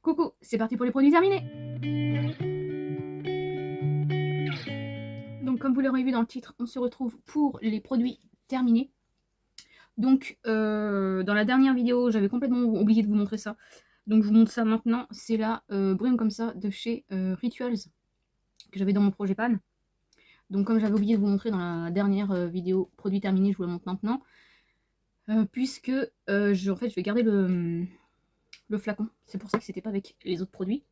Coucou, c'est parti pour les produits terminés. Donc comme vous l'aurez vu dans le titre, on se retrouve pour les produits terminés. Donc dans la dernière vidéo, j'avais complètement oublié de vous montrer ça. Donc je vous montre ça maintenant. C'est la brume comme ça de chez Rituals que j'avais dans mon projet pan. Donc comme j'avais oublié de vous montrer dans la dernière vidéo produits terminés, je vous la montre maintenant. Puisque en fait je vais garder le flacon. C'est pour ça que c'était pas avec les autres produits.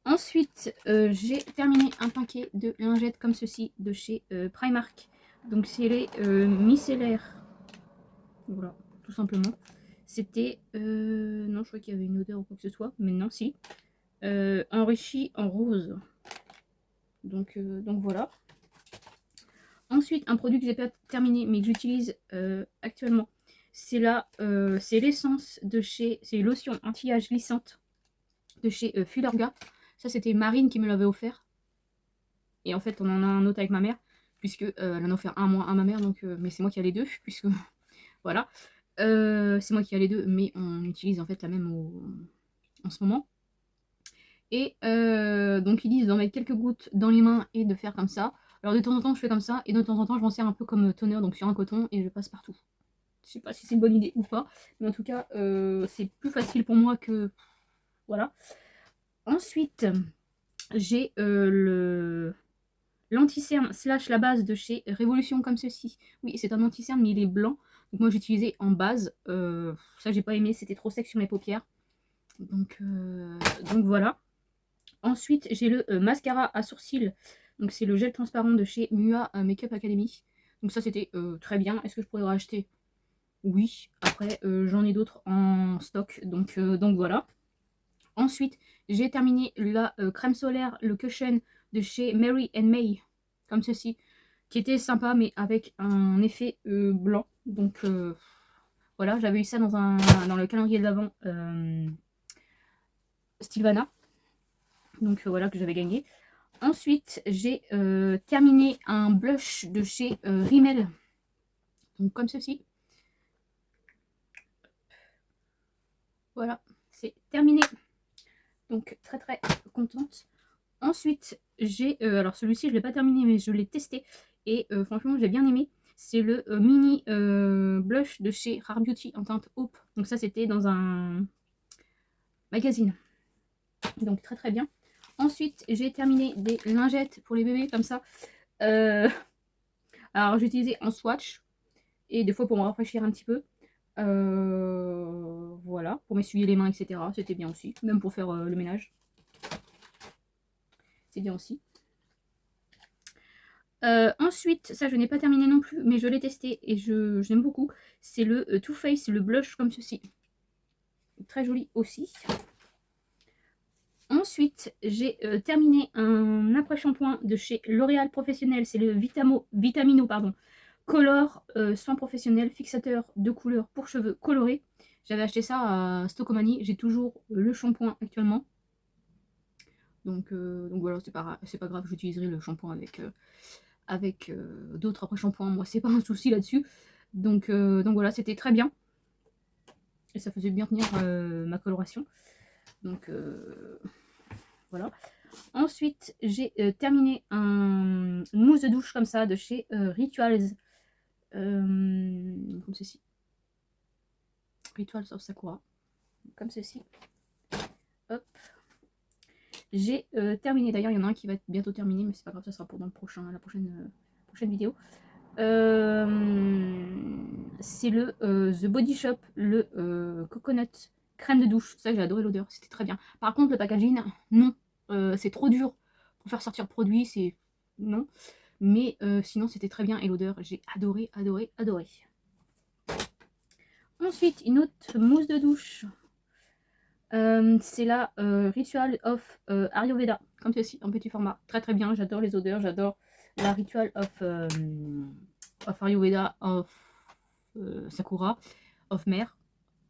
Ensuite, j'ai terminé un paquet de lingettes comme ceci de chez Primark. Donc c'est les micellaires. Voilà, tout simplement. C'était... non, je crois qu'il y avait une odeur ou quoi que ce soit. Mais non, si. Enrichi en rose. Donc voilà. Ensuite, un produit que j'ai pas terminé mais que j'utilise actuellement. C'est c'est l'essence de chez... C'est lotion anti-âge glissante de chez Filorga. Ça, c'était Marine qui me l'avait offert. Et en fait, on en a un autre avec ma mère, puisque elle en a offert un moi, un à ma mère, donc, mais c'est moi qui ai les deux, puisque voilà. C'est moi qui ai les deux, mais on utilise en fait la même en ce moment. Et donc ils disent d'en mettre quelques gouttes dans les mains et de faire comme ça. Alors de temps en temps je fais comme ça, et de temps en temps je m'en sers un peu comme toner, donc sur un coton, et je passe partout. Je sais pas si c'est une bonne idée ou pas, mais en tout cas c'est plus facile pour moi que... Voilà. Ensuite, j'ai l'anti-cerne slash la base de chez Révolution comme ceci. Oui, c'est un anti-cerne, mais il est blanc. Donc moi j'utilisais en base. Ça j'ai pas aimé, c'était trop sec sur mes paupières. Donc voilà. Ensuite j'ai le mascara à sourcils. Donc c'est le gel transparent de chez Mua Makeup Academy. Donc ça c'était très bien. Est-ce que je pourrais racheter? Oui. Après j'en ai d'autres en stock. Donc voilà. Ensuite j'ai terminé la crème solaire, le cushion de chez Mary May. Comme ceci, qui était sympa, mais avec un effet blanc. Donc voilà, j'avais eu ça dans le calendrier de l'Avent Stilvana. Donc voilà, que j'avais gagné. Ensuite, j'ai terminé un blush de chez Rimmel. Donc comme ceci. Voilà, c'est terminé. Donc très très contente. Ensuite, j'ai... alors celui-ci, je ne l'ai pas terminé, mais je l'ai testé. Et franchement, j'ai bien aimé. C'est le mini blush de chez Rare Beauty en teinte Hope. Donc ça, c'était dans un magazine. Donc très très bien. Ensuite, j'ai terminé des lingettes pour les bébés, comme ça. Alors, j'ai utilisé en swatch. Et des fois pour me rafraîchir un petit peu. Voilà, pour m'essuyer les mains, etc. C'était bien aussi. Même pour faire le ménage. C'est bien aussi. Ensuite, ça je n'ai pas terminé non plus, mais je l'ai testé et j'aime beaucoup. C'est le Too Faced, le blush comme ceci. Très joli aussi. Ensuite, j'ai terminé un après-shampoing de chez L'Oréal Professionnel. C'est le Vitamino pardon, Color soin professionnel, fixateur de couleurs pour cheveux colorés. J'avais acheté ça à Stocomanie. J'ai toujours le shampoing actuellement. Donc voilà, c'est pas grave, j'utiliserai le shampoing avec d'autres après-shampoings. Moi, c'est pas un souci là-dessus. Donc voilà, c'était très bien. Et ça faisait bien tenir ma coloration. Donc voilà. Ensuite, j'ai terminé une mousse de douche comme ça de chez Rituals. Comme ceci. Rituals of Sakura. Comme ceci. Hop. J'ai terminé. D'ailleurs, il y en a un qui va être bientôt terminé, mais c'est pas grave, ça sera pour dans la prochaine vidéo. C'est le The Body Shop, le Coconut crème de douche. Ça, j'ai adoré l'odeur, c'était très bien. Par contre, le packaging, non. C'est trop dur pour faire sortir le produit, c'est... Non. Mais sinon, c'était très bien et l'odeur, j'ai adoré, adoré, adoré. Ensuite, une autre mousse de douche. C'est la Ritual of Ayurveda, comme ceci, en petit format. Très très bien, j'adore les odeurs, j'adore la Ritual of Ayurveda, of Sakura, of Mer,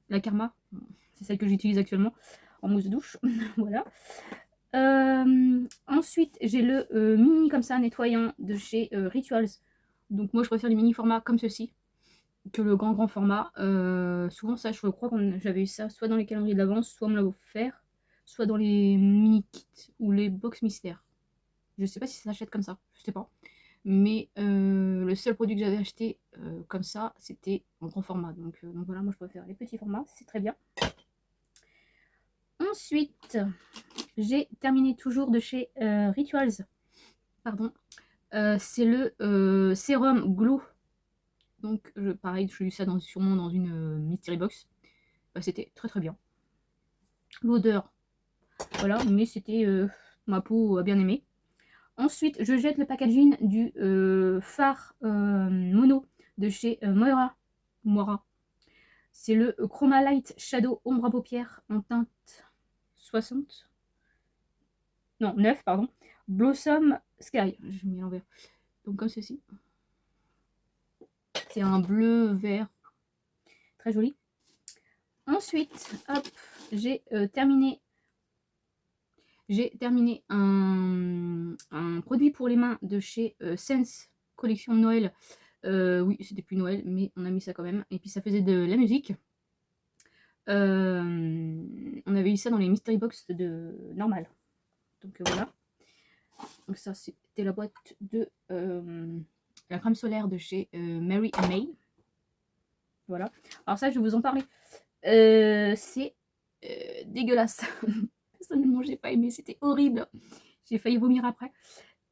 la Karma, c'est celle que j'utilise actuellement en mousse de douche. Voilà. Ensuite, j'ai le mini comme ça nettoyant de chez Rituals. Donc moi je préfère les mini formats comme ceci que le grand format. Souvent ça, je crois que j'avais eu ça soit dans les calendriers d'avance, soit on me l'a offert. soit dans les mini-kits ou les box mystères. Je sais pas si ça s'achète comme ça, je sais pas. Mais le seul produit que j'avais acheté comme ça, c'était en grand format. Donc voilà, moi je préfère les petits formats, c'est très bien. Ensuite, j'ai terminé toujours de chez Rituals. Pardon. C'est le sérum Glow. Donc pareil, je l'ai eu ça sûrement dans une mystery box. C'était très très bien. L'odeur, voilà, mais c'était ma peau a bien aimé. Ensuite, je jette le packaging du fard mono de chez Moira. C'est le Chroma Light Shadow Ombre à paupières en teinte 60. Non, 9, pardon. Blossom Sky. Je mets l'envers. Donc comme ceci. C'est un bleu vert. Très joli. Ensuite, hop, j'ai terminé. J'ai terminé un produit pour les mains de chez Sense, collection de Noël. Oui, c'était plus Noël, mais on a mis ça quand même. Et puis ça faisait de la musique. On avait eu ça dans les mystery box de normal. Donc voilà. Donc ça, c'était la boîte de la crème solaire de chez Mary & May. Voilà. Alors ça, je vais vous en parler. C'est dégueulasse. Personnellement, j'ai pas aimé. C'était horrible. J'ai failli vomir après.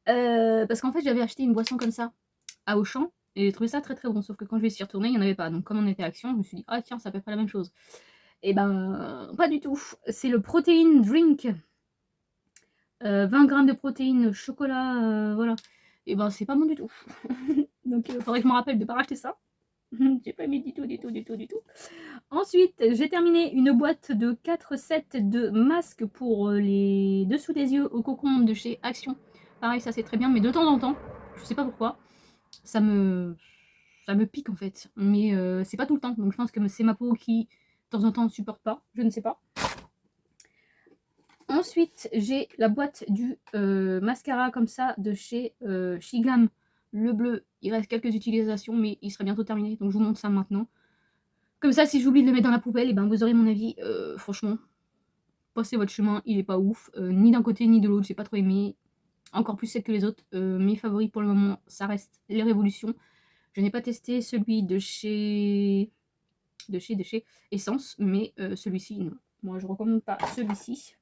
Parce qu'en fait, j'avais acheté une boisson comme ça à Auchan. Et j'ai trouvé ça très très bon. Sauf que quand je vais s'y retourner, il n'y en avait pas. Donc comme on était à Action, je me suis dit, ah tiens, ça peut pas la même chose. Et ben, pas du tout. C'est le Protein Drink. 20 grammes de protéines, chocolat, voilà. Et ben, c'est pas bon du tout. Donc, il faudrait que je me rappelle de pas racheter ça. J'ai pas aimé du tout, du tout, du tout, du tout. Ensuite, j'ai terminé une boîte de 4 sets de masques pour les dessous des yeux au cocon de chez Action. Pareil, ça c'est très bien, mais de temps en temps, je sais pas pourquoi, ça me pique en fait. Mais c'est pas tout le temps, donc je pense que c'est ma peau qui, de temps en temps, ne supporte pas. Je ne sais pas. Ensuite, j'ai la boîte du mascara comme ça de chez Shiglam. Le bleu, il reste quelques utilisations, mais il sera bientôt terminé. Donc je vous montre ça maintenant. Comme ça, si j'oublie de le mettre dans la poubelle, et ben vous aurez mon avis. Franchement, passez votre chemin, il est pas ouf. Ni d'un côté ni de l'autre, j'ai pas trop aimé. Encore plus sec que les autres. Mes favoris pour le moment, ça reste les Révolutions. Je n'ai pas testé celui de chez Essence, mais celui-ci, non. Moi, je recommande pas celui-ci.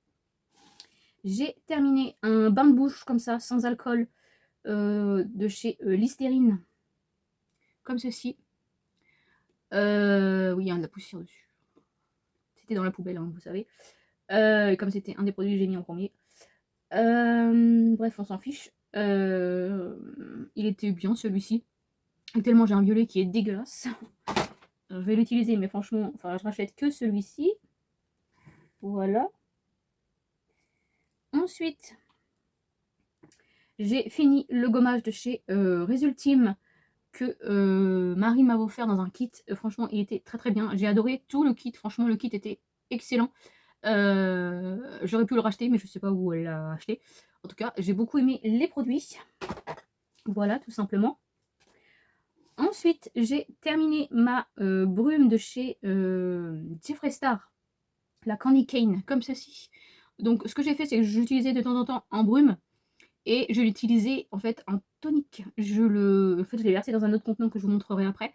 J'ai terminé un bain de bouche comme ça, sans alcool, de chez Listerine. Comme ceci. Oui, il y a de la poussière dessus. C'était dans la poubelle, hein, vous savez. Comme c'était un des produits que j'ai mis en premier. Bref, on s'en fiche. Il était bien celui-ci. Tellement j'ai un violet qui est dégueulasse. Je vais l'utiliser, mais franchement, enfin, je rachète que celui-ci. Voilà. Ensuite, j'ai fini le gommage de chez Résultime que Marie m'a offert dans un kit. Franchement, il était très très bien. J'ai adoré tout le kit. Franchement, le kit était excellent. J'aurais pu le racheter, mais je ne sais pas où elle l'a acheté. En tout cas, j'ai beaucoup aimé les produits. Voilà, tout simplement. Ensuite, j'ai terminé ma brume de chez Jeffree Star, la Candy Cane, comme ceci. Donc, ce que j'ai fait, c'est que j'utilisais de temps en temps en brume et je l'utilisais en fait en tonique. En fait, je l'ai versé dans un autre contenant que je vous montrerai après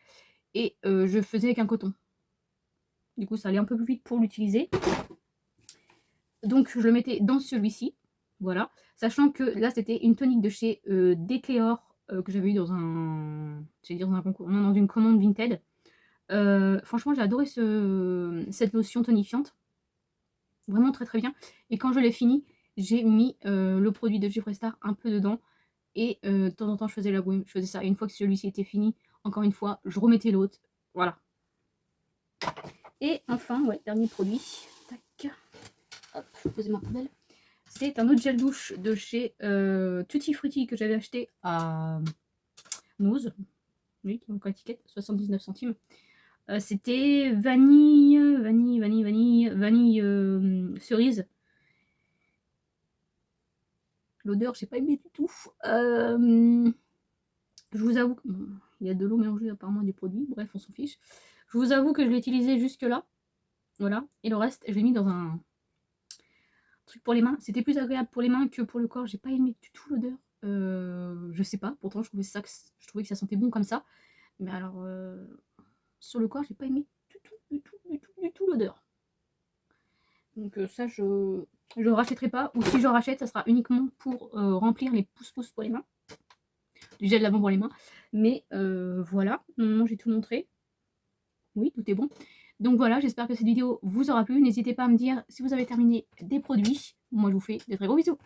et je faisais avec un coton. Du coup, ça allait un peu plus vite pour l'utiliser. Donc, je le mettais dans celui-ci, voilà. Sachant que là, c'était une tonique de chez Decléor que j'avais eu dans dans un concours, non, dans une commande Vinted. Franchement, j'ai adoré cette lotion tonifiante. Vraiment très très bien. Et quand je l'ai fini, j'ai mis le produit de Jeffree Star un peu dedans. Et de temps en temps, je faisais la brume. Je faisais ça. Et une fois que celui-ci était fini, encore une fois, je remettais l'autre. Voilà. Et enfin, ouais, dernier produit. Tac. Hop, je vais poser ma poubelle. C'est un autre gel douche de chez Tutti Frutti que j'avais acheté à Nose. Oui, qui manque l'étiquette, 79 centimes. C'était vanille cerise. L'odeur, j'ai pas aimé du tout. Je vous avoue que il y a de l'eau mélangée apparemment des produits. Bref, on s'en fiche. Je vous avoue que je l'ai utilisé jusque là. Voilà. Et le reste, je l'ai mis dans truc pour les mains. C'était plus agréable pour les mains que pour le corps. J'ai pas aimé du tout l'odeur. Je sais pas, pourtant je trouvais que ça sentait bon comme ça. Mais alors, sur le corps, j'ai pas aimé du tout l'odeur. Donc ça, je rachèterai pas. Ou si je rachète, ça sera uniquement pour remplir les pouces-pouces pour les mains. Du gel lavant pour les mains. Mais voilà, normalement j'ai tout montré. Oui, tout est bon. Donc voilà, j'espère que cette vidéo vous aura plu. N'hésitez pas à me dire si vous avez terminé des produits. Moi, je vous fais de très gros bisous.